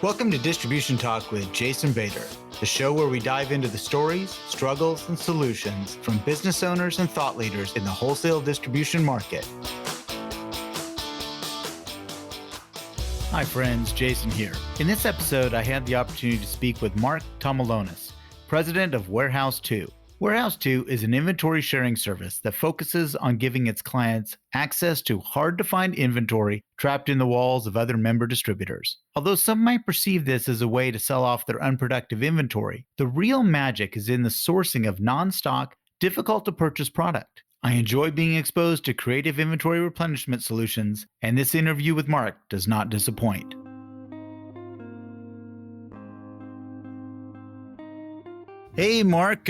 Welcome to Distribution Talk with Jason Bader, the show where we dive into the stories, struggles, and solutions from business owners and thought leaders in the wholesale distribution market. Hi friends, Jason here. In this episode, I had the opportunity to speak with Mark Tomalonis, president of WarehouseTWO. WarehouseTWO is an inventory sharing service that focuses on giving its clients access to hard-to-find inventory trapped in the walls of other member distributors. Although some might perceive this as a way to sell off their unproductive inventory, the real magic is in the sourcing of non-stock, difficult-to-purchase product. I enjoy being exposed to creative inventory replenishment solutions, and this interview with Mark does not disappoint. Hey, Mark,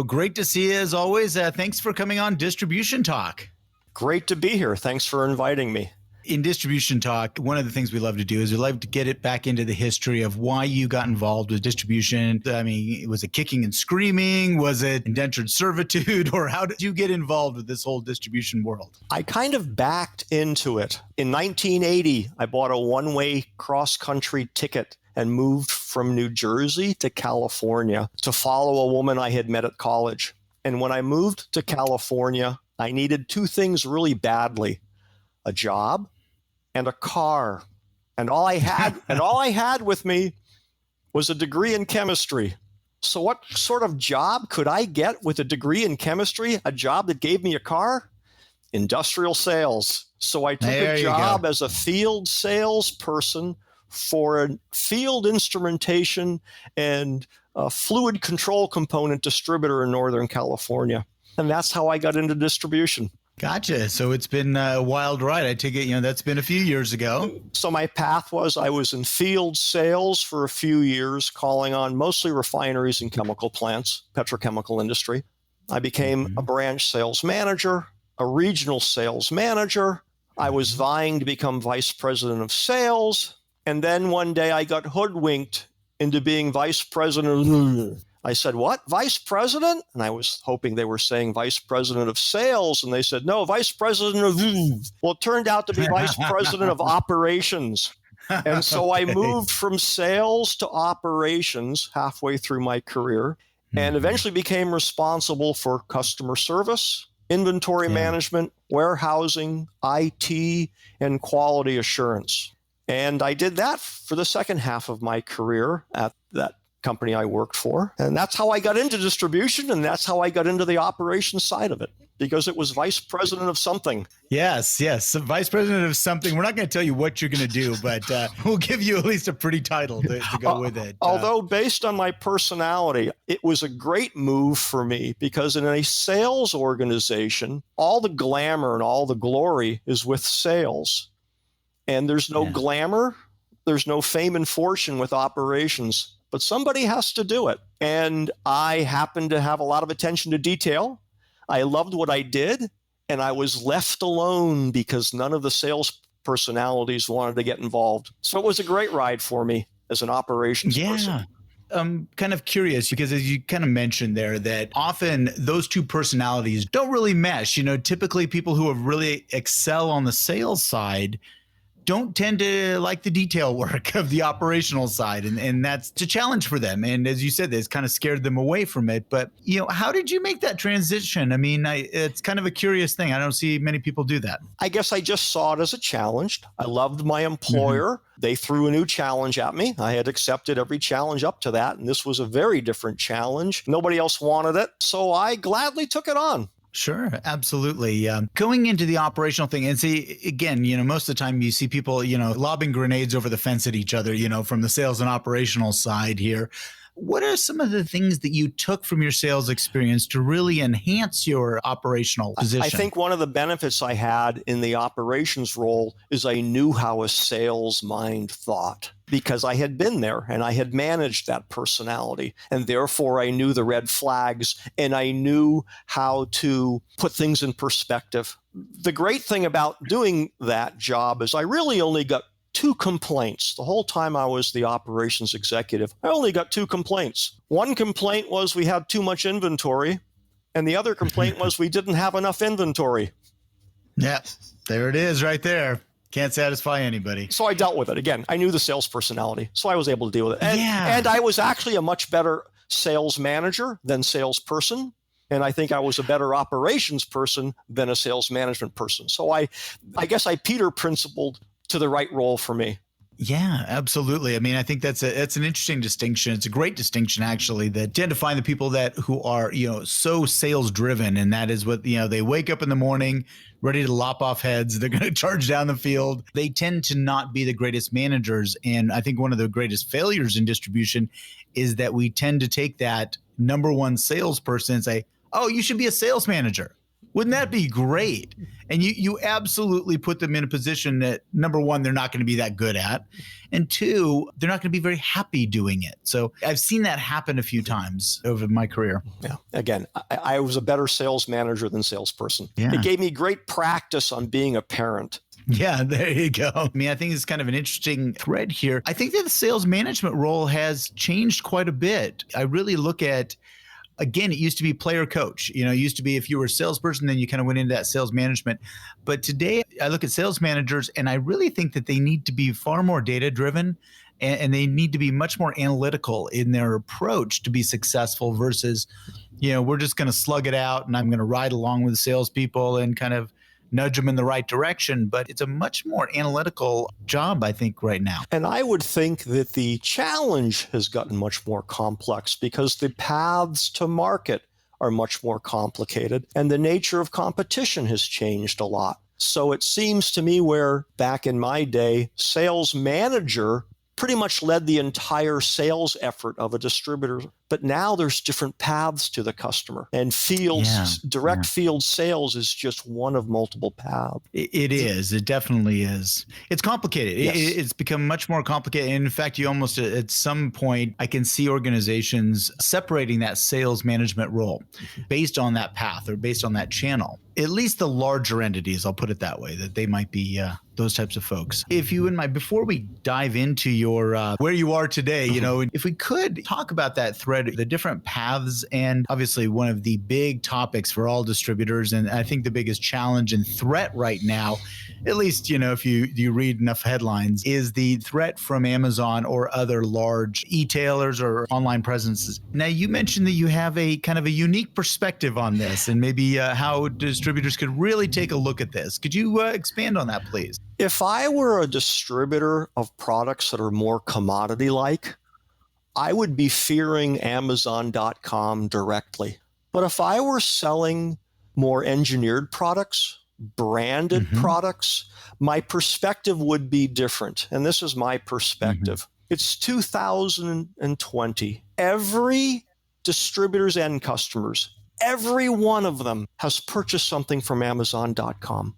great to see you as always. Thanks for coming on Distribution Talk. Great to be here. Thanks for inviting me. In Distribution Talk, one of the things we love to do is we love to get it back into the history of why you got involved with distribution. I mean, was it kicking and screaming? Was it indentured servitude? Or how did you get involved with this whole distribution world? I kind of backed into it. In 1980, I bought a one-way cross-country ticket and moved from New Jersey to California to follow a woman I had met at college. And when I moved to California, I needed two things really badly: a job and a car. And all I had with me was a degree in chemistry. So what sort of job could I get with a degree in chemistry? A job that gave me a car? Industrial sales. So I took a job as a field salesperson for a field instrumentation and a fluid control component distributor in Northern California. And that's how I got into distribution. Gotcha. So it's been a wild ride. I take it, that's been a few years ago. So my path was I was in field sales for a few years, calling on mostly refineries and chemical plants, petrochemical industry. I became a branch sales manager, a regional sales manager. I was vying to become vice president of sales. And then one day I got hoodwinked into being vice president. I said, "What? Vice president?" And I was hoping they were saying vice president of sales. And they said, "No, vice president of..." Well, it turned out to be vice president of operations. And so I moved from sales to operations halfway through my career and eventually became responsible for customer service, inventory management, warehousing, IT, and quality assurance. And I did that for the second half of my career at that company I worked for. And that's how I got into distribution, and that's how I got into the operations side of it, because it was vice president of something. Yes. So vice president of something. We're not going to tell you what you're going to do, but we'll give you at least a pretty title to go with it. Although based on my personality, it was a great move for me, because in a sales organization, all the glamour and all the glory is with sales. And there's no glamour, there's no fame and fortune with operations, but somebody has to do it. And I happened to have a lot of attention to detail. I loved what I did, and I was left alone because none of the sales personalities wanted to get involved. So it was a great ride for me as an operations person. I'm kind of curious because, as you kind of mentioned there, that often those two personalities don't really mesh. Typically people who have really excel on the sales side don't tend to like the detail work of the operational side. And that's a challenge for them. And as you said, this kind of scared them away from it. But, how did you make that transition? I mean, it's kind of a curious thing. I don't see many people do that. I guess I just saw it as a challenge. I loved my employer. They threw a new challenge at me. I had accepted every challenge up to that. And this was a very different challenge. Nobody else wanted it. So I gladly took it on. Sure, absolutely. Going into the operational thing, and see, again, most of the time you see people, lobbing grenades over the fence at each other, from the sales and operational side here. What are some of the things that you took from your sales experience to really enhance your operational position? I think one of the benefits I had in the operations role is I knew how a sales mind thought, because I had been there and I had managed that personality. And therefore, I knew the red flags and I knew how to put things in perspective. The great thing about doing that job is I really only got 2 complaints. The whole time I was the operations executive, I only got 2 complaints. One complaint was we had too much inventory, and the other complaint was we didn't have enough inventory. Yeah, there it is right there. Can't satisfy anybody. So I dealt with it. Again, I knew the sales personality, so I was able to deal with it. Yeah. And I was actually a much better sales manager than salesperson. And I think I was a better operations person than a sales management person. So I guess I Peter principled to the right role for me. Yeah, absolutely. I mean, I think that's an interesting distinction. It's a great distinction, actually, that tend to find the people who are, so sales driven. And that is what, they wake up in the morning ready to lop off heads. They're going to charge down the field. They tend to not be the greatest managers. And I think one of the greatest failures in distribution is that we tend to take that number one salesperson and say, oh, you should be a sales manager. Wouldn't that be great? And you absolutely put them in a position that, number one, they're not going to be that good at. And two, they're not going to be very happy doing it. So I've seen that happen a few times over my career. Yeah. Again, I was a better sales manager than salesperson. Yeah. It gave me great practice on being a parent. Yeah, there you go. I mean, I think it's kind of an interesting thread here. I think that the sales management role has changed quite a bit. I really look at, again, it used to be player coach. It used to be if you were a salesperson, then you kind of went into that sales management. But today I look at sales managers and I really think that they need to be far more data driven and they need to be much more analytical in their approach to be successful versus, we're just going to slug it out and I'm going to ride along with the salespeople and kind of nudge them in the right direction. But it's a much more analytical job, I think, right now. And I would think that the challenge has gotten much more complex because the paths to market are much more complicated and the nature of competition has changed a lot. So it seems to me where back in my day, sales manager pretty much led the entire sales effort of a distributor. But now there's different paths to the customer and direct field sales is just one of multiple paths. It is. It definitely is. It's complicated. Yes. It's become much more complicated. And in fact, you almost at some point, I can see organizations separating that sales management role based on that path or based on that channel. At least the larger entities, I'll put it that way, that they might be those types of folks. If you wouldn't mind, before we dive into your where you are today, if we could talk about that thread, the different paths, and obviously one of the big topics for all distributors, and I think the biggest challenge and threat right now, at least, if you read enough headlines, is the threat from Amazon or other large e-tailers or online presences. Now, you mentioned that you have a kind of a unique perspective on this and maybe how distributors could really take a look at this. Could you expand on that, please? If I were a distributor of products that are more commodity-like, I would be fearing Amazon.com directly. But if I were selling more engineered products, branded products, my perspective would be different. And this is my perspective. It's 2020. Every distributor's end customers, every one of them has purchased something from Amazon.com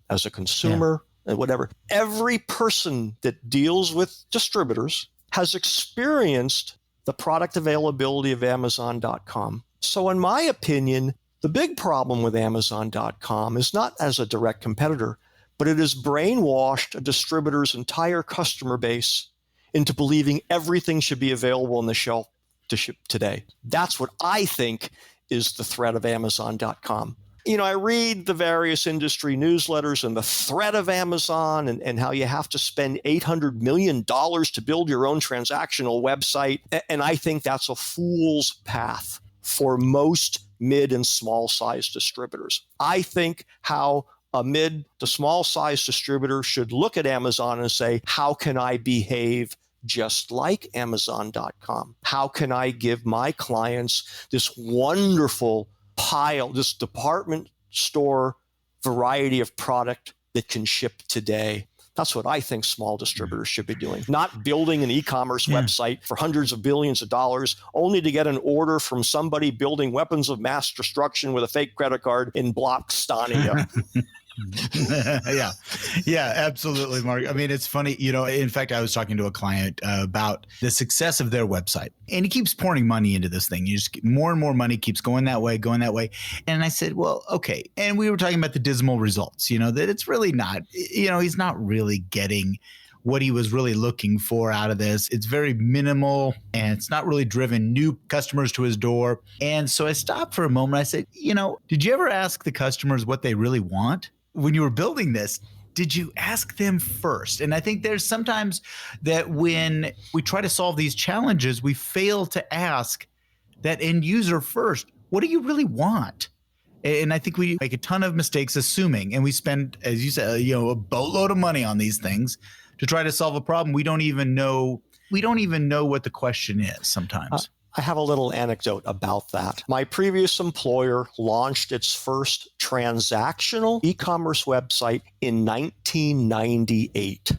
as a consumer and whatever. Every person that deals with distributors has experienced the product availability of Amazon.com. So in my opinion, the big problem with Amazon.com is not as a direct competitor, but it has brainwashed a distributor's entire customer base into believing everything should be available on the shelf to ship today. That's what I think is the threat of Amazon.com. I read the various industry newsletters and the threat of Amazon and how you have to spend $800 million to build your own transactional website. And I think that's a fool's path for most mid and small size distributors. I think how a mid to small size distributor should look at Amazon and say, how can I behave just like Amazon.com? How can I give my clients this wonderful pile, this department store variety of product that can ship today? That's what I think small distributors should be doing, not building an e-commerce website for hundreds of billions of dollars only to get an order from somebody building weapons of mass destruction with a fake credit card in Blockstania. Yeah, absolutely, Mark. I mean, it's funny, in fact, I was talking to a client about the success of their website and he keeps pouring money into this thing. You just more and more money keeps going that way. And I said, well, okay. And we were talking about the dismal results, that it's really not, he's not really getting what he was really looking for out of this. It's very minimal and it's not really driven new customers to his door. And so I stopped for a moment. I said, did you ever ask the customers what they really want? When you were building this, did you ask them first? And I think there's sometimes that when we try to solve these challenges, we fail to ask that end user first. What do you really want? And I think we make a ton of mistakes assuming, and we spend, as you said, a boatload of money on these things to try to solve a problem. We don't even know what the question is sometimes. I have a little anecdote about that. My previous employer launched its first transactional e-commerce website in 1998.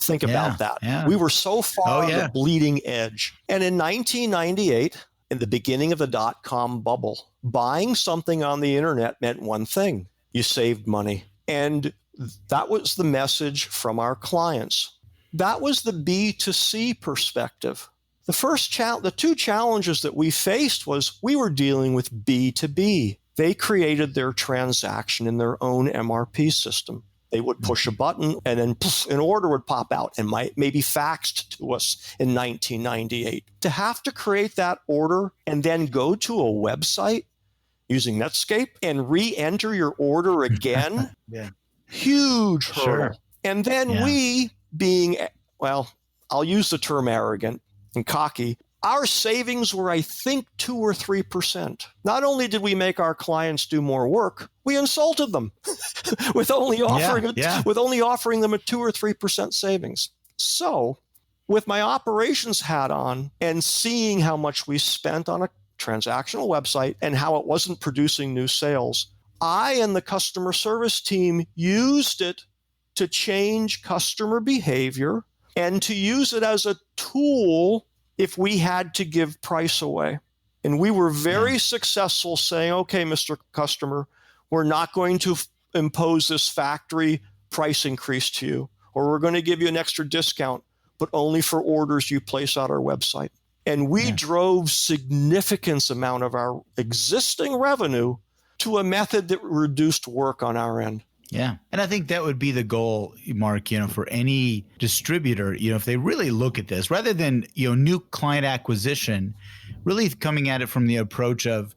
Think about that. Yeah. We were so far on the bleeding edge. And in 1998, in the beginning of the dot-com bubble, buying something on the internet meant one thing: you saved money. And that was the message from our clients. That was the B2C perspective. The two challenges that we faced was we were dealing with B2B. They created their transaction in their own MRP system. They would push a button and then an order would pop out and maybe faxed to us in 1998. To have to create that order and then go to a website using Netscape and re-enter your order again, huge hurdle. Sure. And then we being, well, I'll use the term arrogant and cocky, our savings were, I think, 2 or 3%. Not only did we make our clients do more work, we insulted them with only offering them a 2 or 3% savings. So, with my operations hat on and seeing how much we spent on a transactional website and how it wasn't producing new sales, I and the customer service team used it to change customer behavior and to use it as a tool if we had to give price away. And we were very successful saying, okay, Mr. Customer, we're not going to impose this factory price increase to you, or we're going to give you an extra discount, but only for orders you place on our website. And we drove significant amount of our existing revenue to a method that reduced work on our end. Yeah. And I think that would be the goal, Mark, for any distributor, if they really look at this rather than, new client acquisition, really coming at it from the approach of,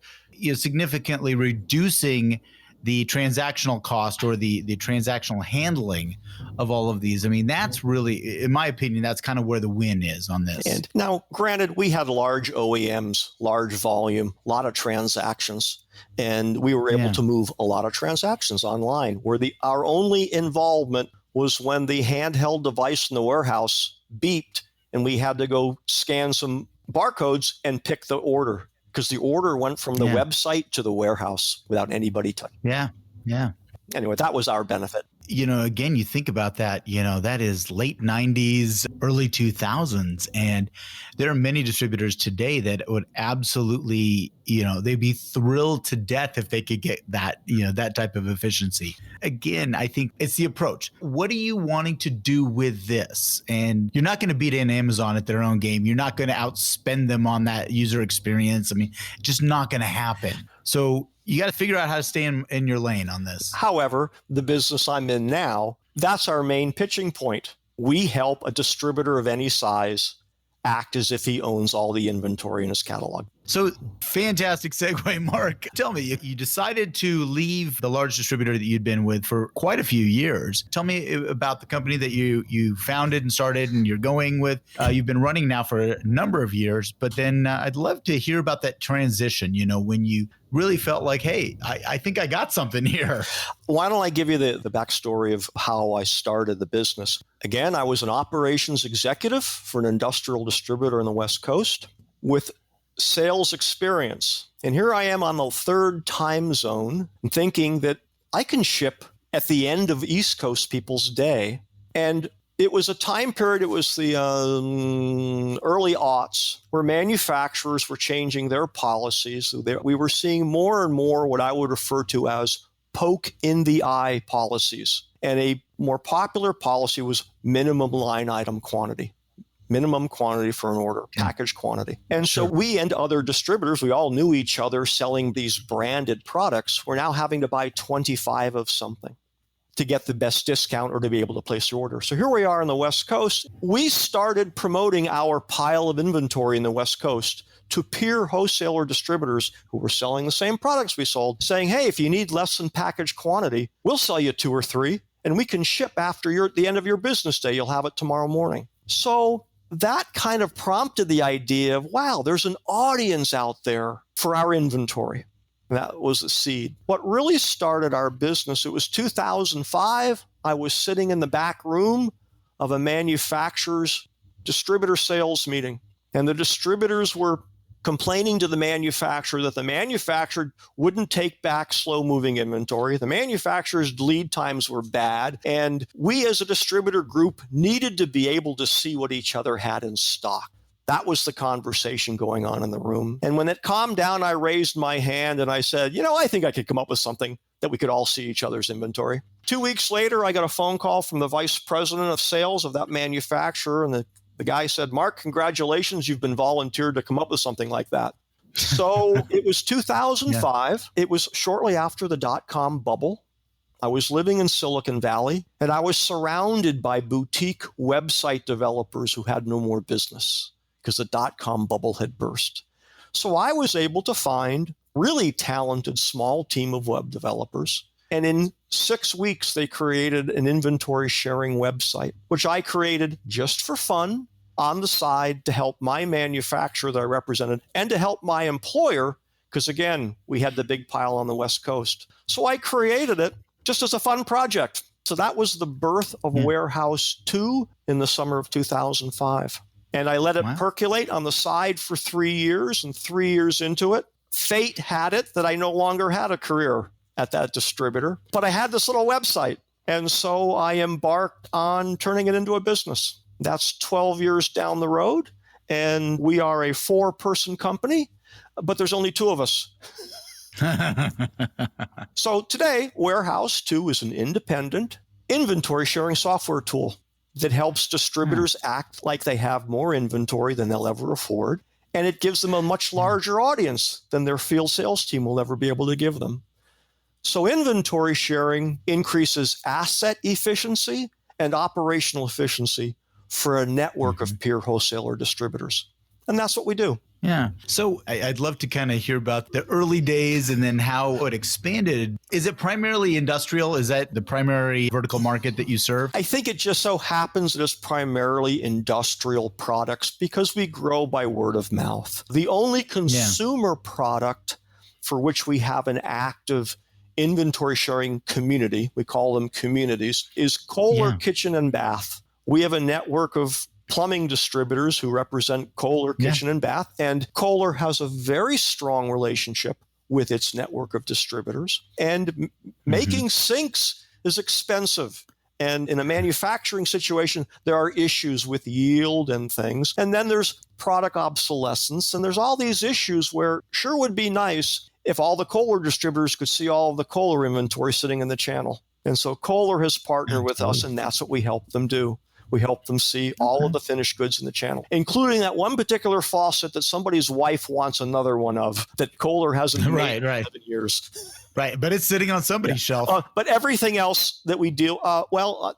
significantly reducing the transactional cost or the transactional handling of all of these. I mean, that's really, in my opinion, that's kind of where the win is on this. And now, granted, we had large OEMs, large volume, a lot of transactions. And we were able to move a lot of transactions online, where our only involvement was when the handheld device in the warehouse beeped and we had to go scan some barcodes and pick the order, because the order went from the website to the warehouse without anybody touching. Yeah. Anyway, that was our benefit. Again, you think about that, that is late 90s, early 2000s. And there are many distributors today that would absolutely, they'd be thrilled to death if they could get that, that type of efficiency. Again, I think it's the approach. What are you wanting to do with this? And you're not going to beat in Amazon at their own game. You're not going to outspend them on that user experience. I mean, just not going to happen. So you got to figure out how to stay in your lane on this. However, the business I'm in now, that's our main pitching point. We help a distributor of any size act as if he owns all the inventory in his catalog. So fantastic segue, Mark. Tell me, you decided to leave the large distributor that you'd been with for quite a few years. Tell me about the company that you founded and started and you're going with. You've been running now for a number of years, but then I'd love to hear about that transition, when you really felt like, hey, I think I got something here. Why don't I give you the backstory of how I started the business? Again, I was an operations executive for an industrial distributor on the West Coast with sales experience. And here I am on the third time zone thinking that I can ship at the end of East Coast people's day. And it was a time period, it was the early aughts, where manufacturers were changing their policies. We were seeing more and more what I would refer to as poke in the eye policies. And a more popular policy was minimum line item quantity. Minimum quantity for an order, package quantity. And so we and other distributors, we all knew each other selling these branded products. We're now having to buy 25 of something to get the best discount or to be able to place your order. So here we are on the West Coast. We started promoting our pile of inventory in the West Coast to peer wholesaler distributors who were selling the same products we sold, saying, hey, if you need less than package quantity, we'll sell you 2 or 3. and we can ship after the end of your business day. You'll have it tomorrow morning. So that kind of prompted the idea of, wow, there's an audience out there for our inventory. That was the seed. What really started our business, it was 2005. I was sitting in the back room of a manufacturer's distributor sales meeting, and the distributors were complaining to the manufacturer that the manufacturer wouldn't take back slow-moving inventory. The manufacturer's lead times were bad, and we as a distributor group needed to be able to see what each other had in stock. That was the conversation going on in the room. And when it calmed down, I raised my hand and I said, I think I could come up with something that we could all see each other's inventory. 2 weeks later, I got a phone call from the vice president of sales of that manufacturer, and the guy said, Mark, congratulations, you've been volunteered to come up with something like that. So it was 2005. Yeah. It was shortly after the dot-com bubble. I was living in Silicon Valley, and I was surrounded by boutique website developers who had no more business because the dot-com bubble had burst. So I was able to find really talented small team of web developers. And in 6 weeks, they created an inventory sharing website, which I created just for fun on the side to help my manufacturer that I represented and to help my employer, because again, we had the big pile on the West Coast. So I created it just as a fun project. So that was the birth of WarehouseTWO in the summer of 2005. And I let it percolate on the side for 3 years, and 3 years into it, fate had it that I no longer had a career at that distributor, but I had this little website. And so I embarked on turning it into a business. That's 12 years down the road. And we are a 4-person company, but there's only 2 of us. So today, WarehouseTWO is an independent inventory sharing software tool that helps distributors act like they have more inventory than they'll ever afford. And it gives them a much larger audience than their field sales team will ever be able to give them. So inventory sharing increases asset efficiency and operational efficiency for a network of peer wholesaler distributors. And that's what we do. Yeah. So I'd love to kind of hear about the early days and then how it expanded. Is it primarily industrial? Is that the primary vertical market that you serve? I think it just so happens that it's primarily industrial products because we grow by word of mouth. The only consumer product for which we have an active inventory sharing community, we call them communities, is Kohler Kitchen and Bath. We have a network of plumbing distributors who represent Kohler Kitchen and Bath, and Kohler has a very strong relationship with its network of distributors. And making sinks is expensive. And in a manufacturing situation, there are issues with yield and things. And then there's product obsolescence. And there's all these issues where sure would be nice if all the Kohler distributors could see all of the Kohler inventory sitting in the channel. And so Kohler has partnered with us, and that's what we help them do. We help them see all of the finished goods in the channel, including that one particular faucet that somebody's wife wants another one of that Kohler hasn't made in 7 years. Right, but it's sitting on somebody's shelf. But everything else that we do,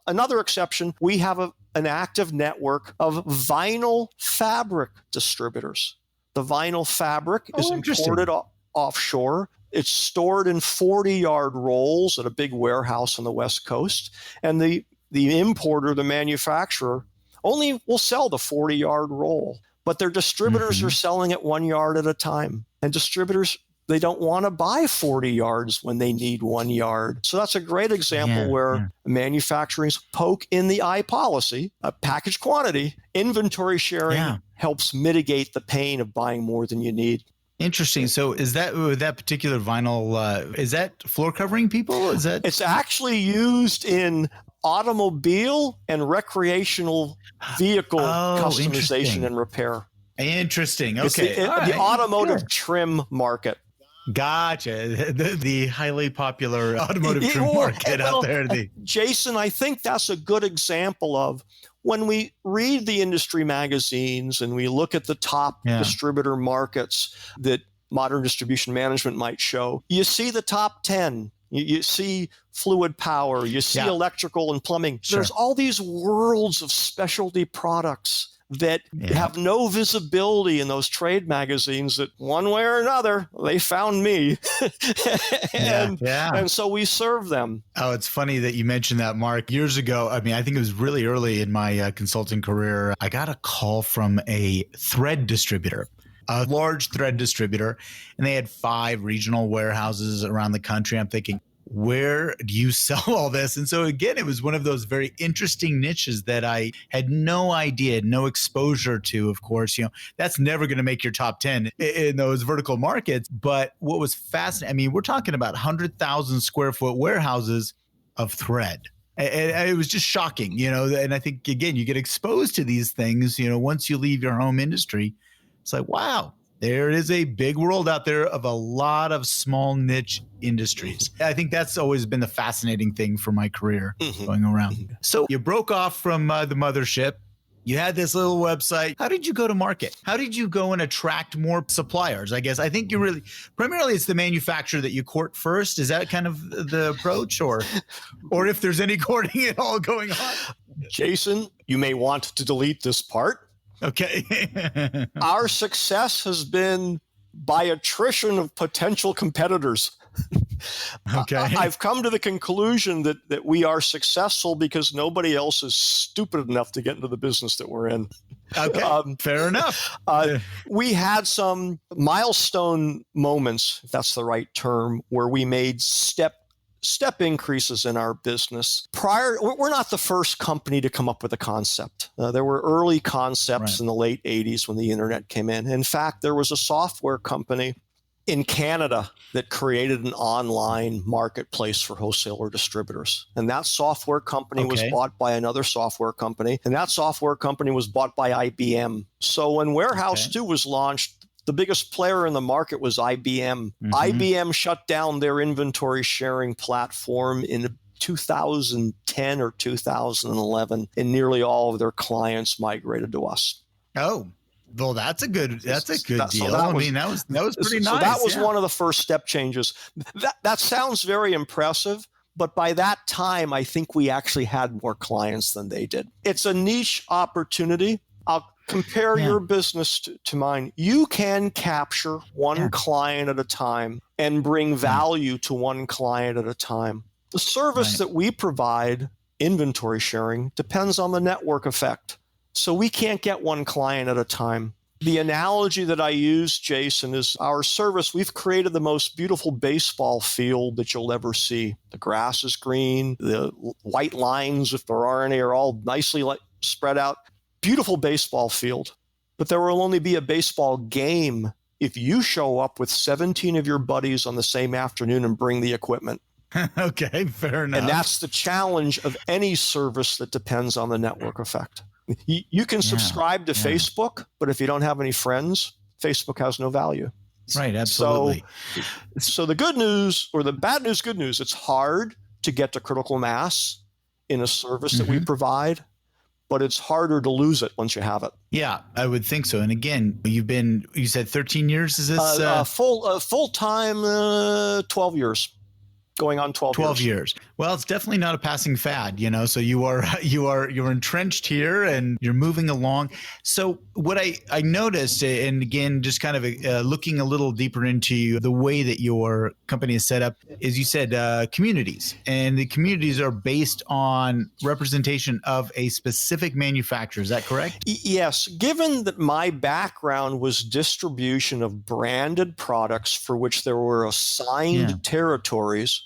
another exception, we have an active network of vinyl fabric distributors. The vinyl fabric is imported offshore. It's stored in 40-yard rolls at a big warehouse on the West Coast. And the importer, the manufacturer, only will sell the 40-yard roll. But their distributors are selling it 1 yard at a time. And distributors, they don't want to buy 40 yards when they need 1 yard. So that's a great example where manufacturers poke in the eye policy, a package quantity, inventory sharing helps mitigate the pain of buying more than you need. Interesting. So is that particular vinyl, is that floor covering people? It's actually used in automobile and recreational vehicle customization and repair. Interesting. Okay. It's the automotive trim market. Gotcha. The highly popular automotive trim market out there. Jason, I think that's a good example of when we read the industry magazines and we look at the top distributor markets that Modern Distribution Management might show, you see the top 10. You see fluid power, you see electrical and plumbing. Sure. There's all these worlds of specialty products that have no visibility in those trade magazines that one way or another, they found me. And so we serve them. Oh, it's funny that you mentioned that, Mark. Years ago, I think it was really early in my consulting career, I got a call from a thread distributor, a large thread distributor, and they had 5 regional warehouses around the country. I'm thinking, where do you sell all this? And so again, it was one of those very interesting niches that I had no idea, no exposure to. Of course, that's never going to make your top 10 in those vertical markets. But what was fascinating, we're talking about 100,000 square foot warehouses of thread. And it was just shocking, and I think, again, you get exposed to these things, once you leave your home industry. It's like, wow, there is a big world out there of a lot of small niche industries. I think that's always been the fascinating thing for my career going around. So you broke off from the mothership. You had this little website. How did you go to market? How did you go and attract more suppliers? I guess I think primarily it's the manufacturer that you court first. Is that kind of the approach, or if there's any courting at all going on? Jason, you may want to delete this part. Okay. Our success has been by attrition of potential competitors. Okay. I've come to the conclusion that we are successful because nobody else is stupid enough to get into the business that we're in. Okay. Fair enough. We had some milestone moments, if that's the right term, where we made step increases in our business. We're not the first company to come up with a concept. There were early concepts in the late 80s when the internet came in. In fact, there was a software company in Canada that created an online marketplace for wholesaler distributors. And that software company was bought by another software company. And that software company was bought by IBM. So when WarehouseTWO was launched, the biggest player in the market was IBM. IBM shut down their inventory sharing platform in 2010 or 2011, and nearly all of their clients migrated to us. Oh, well, that's a good deal. So that was pretty nice. So that was one of the first step changes. That sounds very impressive, but by that time, I think we actually had more clients than they did. It's a niche opportunity. I'll compare your business to mine. You can capture one client at a time and bring value to one client at a time. The service that we provide, inventory sharing, depends on the network effect. So we can't get one client at a time. The analogy that I use, Jason, is our service. We've created the most beautiful baseball field that you'll ever see. The grass is green. The white lines, if there are any, are all nicely spread out. Beautiful baseball field. But there will only be a baseball game if you show up with 17 of your buddies on the same afternoon and bring the equipment. Okay, fair enough. And that's the challenge of any service that depends on the network effect. You can subscribe to Facebook, but if you don't have any friends, Facebook has no value. Right, absolutely. So the good news, or the bad news, good news, it's hard to get to critical mass in a service that we provide, but it's harder to lose it once you have it. Yeah, I would think so. And again, you said 13 years, is this? Full-time, 12 years. Going on 12 years. Well, it's definitely not a passing fad, so you're entrenched here and you're moving along. So what I noticed, and again, just kind of looking a little deeper into the way that your company is set up, is you said communities, and the communities are based on representation of a specific manufacturer. Is that correct? Yes. Given that my background was distribution of branded products for which there were assigned territories,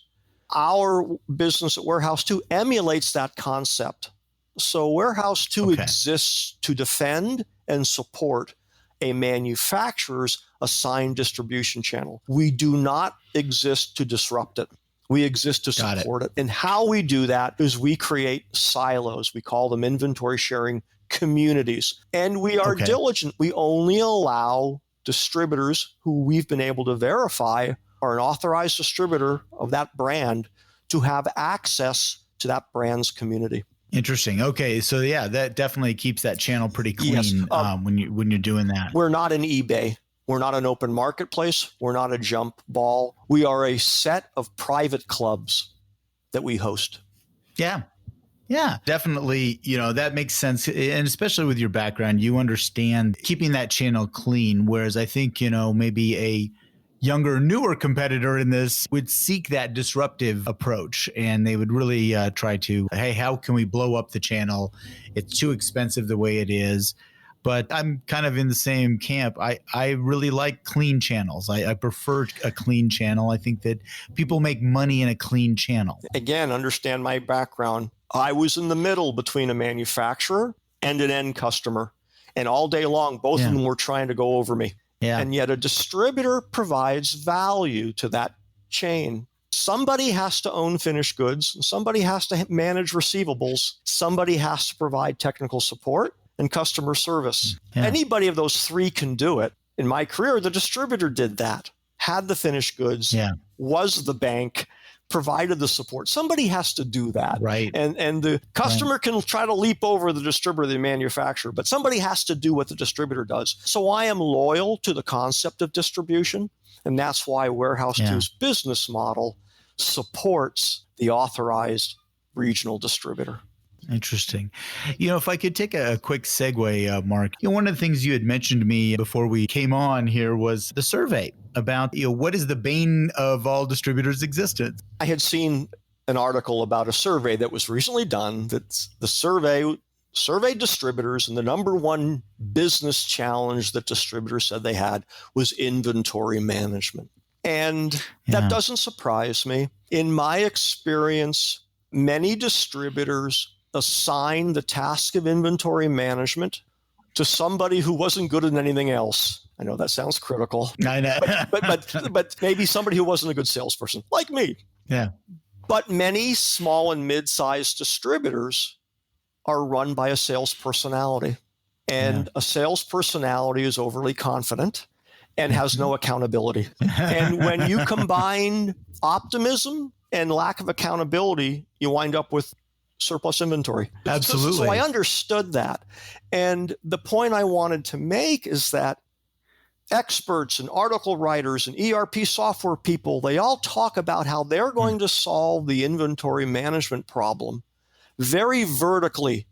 our business at WarehouseTWO emulates that concept. So WarehouseTWO exists to defend and support a manufacturer's assigned distribution channel. We do not exist to disrupt it. We exist to support it. And how we do that is we create silos. We call them inventory sharing communities. And we are diligent. We only allow distributors who we've been able to verify are an authorized distributor of that brand to have access to that brand's community. Interesting. Okay, so that definitely keeps that channel pretty clean when you're doing that. We're not an eBay. We're not an open marketplace. We're not a jump ball. We are a set of private clubs that we host. Yeah. Yeah, definitely. That makes sense. And especially with your background, you understand keeping that channel clean. Whereas I think, maybe a younger, newer competitor in this would seek that disruptive approach, and they would really try to, hey, how can we blow up the channel? It's too expensive the way it is. But I'm kind of in the same camp. I really like clean channels. I prefer a clean channel. I think that people make money in a clean channel. Again, understand my background. I was in the middle between a manufacturer and an end customer. And all day long, both of them were trying to go over me. Yeah. And yet a distributor provides value to that chain. Somebody has to own finished goods. Somebody has to manage receivables. Somebody has to provide technical support and customer service. Yeah. Anybody of those three can do it. In my career, the distributor did that, had the finished goods, was the bank, provided the support. Somebody has to do that. Right. And the customer can try to leap over the distributor, the manufacturer, but somebody has to do what the distributor does. So I am loyal to the concept of distribution. And that's why WarehouseTWO's business model supports the authorized regional distributor. Interesting. If I could take a quick segue, Mark, one of the things you had mentioned to me before we came on here was the survey about, what is the bane of all distributors' existence? I had seen an article about a survey that was recently done that the surveyed distributors, and the number one business challenge that distributors said they had was inventory management. And that doesn't surprise me. In my experience, many distributors assign the task of inventory management to somebody who wasn't good at anything else. I know that sounds critical. I know. but maybe somebody who wasn't a good salesperson, like me. Yeah. But many small and mid-sized distributors are run by a sales personality. And a sales personality is overly confident and has no accountability. And when you combine optimism and lack of accountability, you wind up with surplus inventory. Absolutely. So I understood that. And the point I wanted to make is that experts and article writers and ERP software people, they all talk about how they're going to solve the inventory management problem very vertically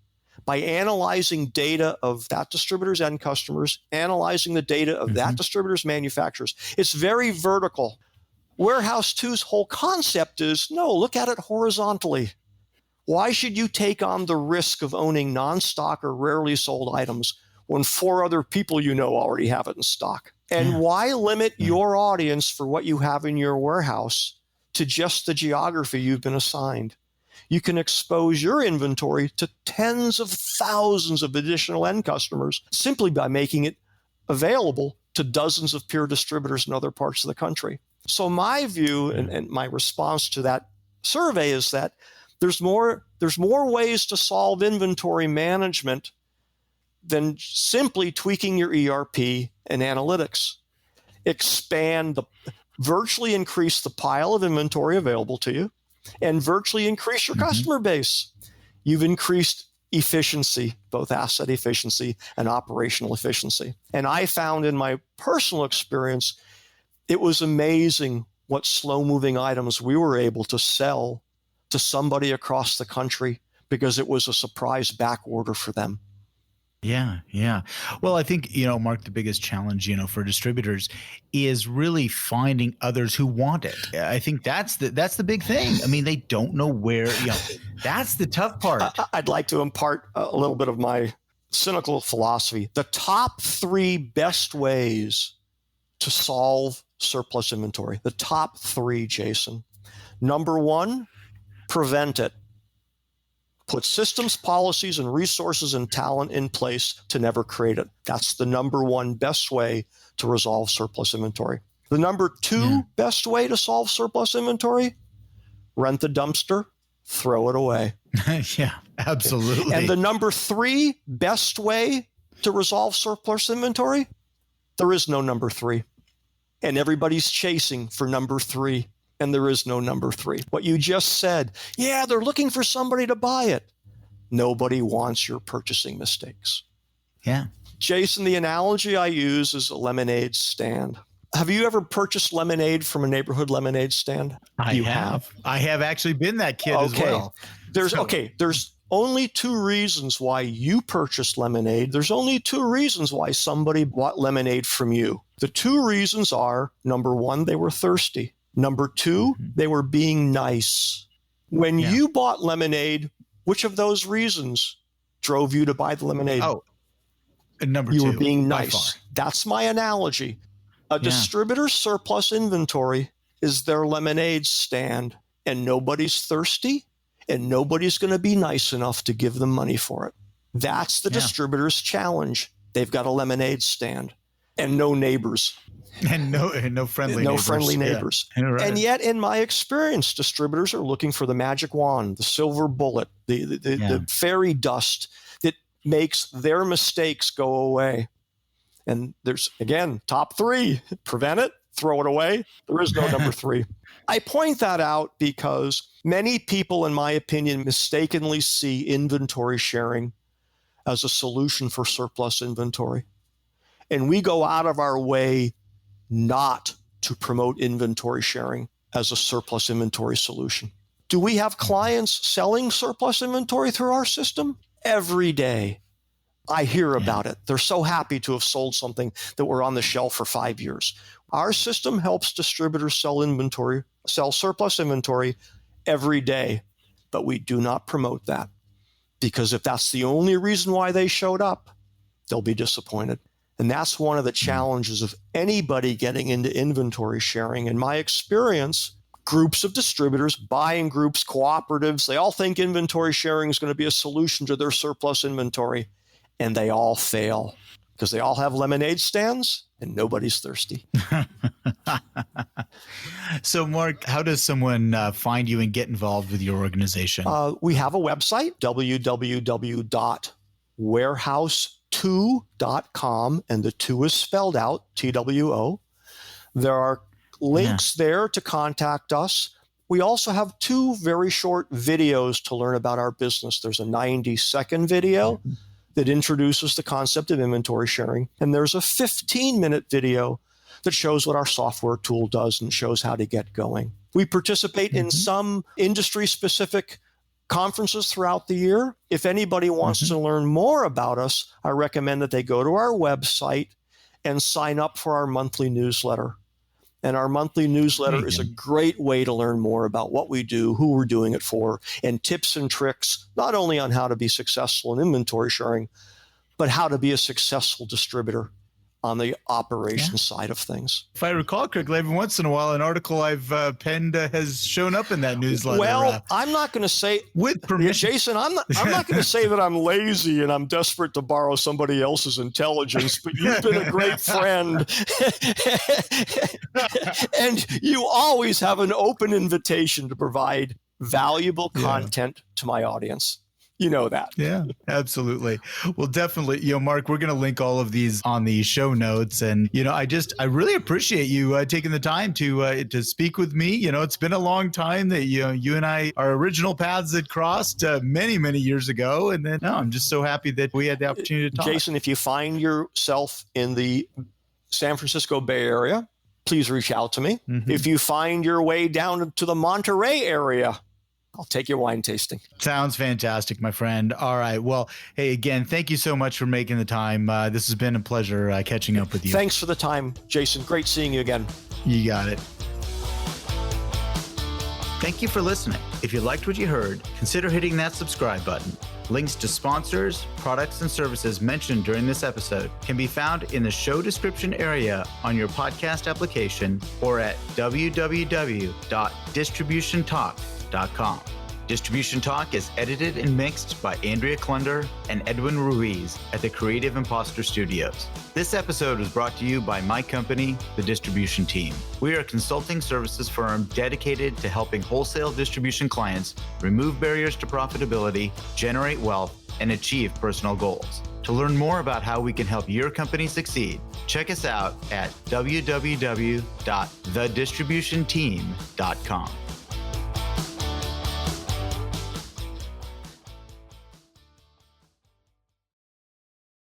by analyzing data of that distributor's end customers, analyzing the data of that distributor's manufacturers. It's very vertical. WarehouseTWO's whole concept is, no, look at it horizontally. Why should you take on the risk of owning non-stock or rarely sold items when 4 other people already have it in stock? And why limit your audience for what you have in your warehouse to just the geography you've been assigned? You can expose your inventory to tens of thousands of additional end customers simply by making it available to dozens of peer distributors in other parts of the country. So my view and my response to that survey is that there's more ways to solve inventory management than simply tweaking your ERP and analytics. Virtually increase the pile of inventory available to you, and virtually increase your customer base. You've increased efficiency, both asset efficiency and operational efficiency. And I found in my personal experience, it was amazing what slow-moving items we were able to sell to somebody across the country because it was a surprise back order for them. Yeah. Well, I think, Mark, the biggest challenge, for distributors is really finding others who want it. I think that's the big thing. I mean, they don't know where, that's the tough part. I'd like to impart a little bit of my cynical philosophy. The top 3 best ways to solve surplus inventory, the top 3, Jason. Number 1, prevent it. Put systems, policies, and resources and talent in place to never create it. That's the number 1 best way to resolve surplus inventory. The number 2 best way to solve surplus inventory, rent the dumpster, throw it away. Yeah, absolutely. And the number 3 best way to resolve surplus inventory, there is no number 3. And everybody's chasing for number 3. And there is no number 3. What you just said, they're looking for somebody to buy it. Nobody wants your purchasing mistakes. Yeah. Jason, the analogy I use is a lemonade stand. Have you ever purchased lemonade from a neighborhood lemonade stand? I have. I have actually been that kid as well. There's only two reasons why you purchased lemonade. There's only two reasons why somebody bought lemonade from you. The two reasons are, number one, they were thirsty. Number two, they were being nice. When you bought lemonade, which of those reasons drove you to buy the lemonade? Oh, number two. You were being nice. That's my analogy. A distributor's surplus inventory is their lemonade stand, and nobody's thirsty, and nobody's going to be nice enough to give them money for it. That's the distributor's challenge. They've got a lemonade stand and no neighbors. And no friendly neighbors. No friendly neighbors. Yeah. Right. And yet, in my experience, distributors are looking for the magic wand, the silver bullet, the fairy dust that makes their mistakes go away. And there's, again, top three: prevent it, throw it away. There is no number three. I point that out because many people, in my opinion, mistakenly see inventory sharing as a solution for surplus inventory. And we go out of our way not to promote inventory sharing as a surplus inventory solution. Do we have clients selling surplus inventory through our system? Every day. I hear about it. They're so happy to have sold something that were on the shelf for 5 years. Our system helps distributors sell surplus inventory every day, but we do not promote that, because if that's the only reason why they showed up, they'll be disappointed. And that's one of the challenges of anybody getting into inventory sharing. In my experience, groups of distributors, buying groups, cooperatives, they all think inventory sharing is going to be a solution to their surplus inventory, and they all fail because they all have lemonade stands and nobody's thirsty. So, Mark, how does someone find you and get involved with your organization? We have a website, www.WarehouseTWO.com, and the two is spelled out, TWO. There are links there to contact us. We also have two very short videos to learn about our business. There's a 90-second video that introduces the concept of inventory sharing, and there's a 15-minute video that shows what our software tool does and shows how to get going. We participate in some industry-specific conferences throughout the year. If anybody wants to learn more about us, I recommend that they go to our website and sign up for our monthly newsletter. And our monthly newsletter is a great way to learn more about what we do, who we're doing it for, and tips and tricks, not only on how to be successful in inventory sharing, but how to be a successful distributor on the operations side of things. If I recall correctly, every once in a while, an article I've penned has shown up in that newsletter. Well, I'm not going to say, with permission, Jason, I'm not going to say that I'm lazy and I'm desperate to borrow somebody else's intelligence, but you've been a great friend. And you always have an open invitation to provide valuable content to my audience. You know that. Yeah, absolutely. Well, definitely, Mark, we're going to link all of these on the show notes. And, I really appreciate you taking the time to speak with me. It's been a long time that, you and our original paths had crossed many, many years ago. And then I'm just so happy that we had the opportunity to talk. Jason, if you find yourself in the San Francisco Bay Area, please reach out to me. If you find your way down to the Monterey area, I'll take your wine tasting. Sounds fantastic, my friend. All right. Well, hey, again, thank you so much for making the time. This has been a pleasure catching up with you. Thanks for the time, Jason. Great seeing you again. You got it. Thank you for listening. If you liked what you heard, consider hitting that subscribe button. Links to sponsors, products, and services mentioned during this episode can be found in the show description area on your podcast application or at www.distributiontalk.com. Distribution Talk is edited and mixed by Andrea Klunder and Edwin Ruiz at the Creative Imposter Studios. This episode was brought to you by my company, The Distribution Team. We are a consulting services firm dedicated to helping wholesale distribution clients remove barriers to profitability, generate wealth, and achieve personal goals. To learn more about how we can help your company succeed, check us out at www.thedistributionteam.com.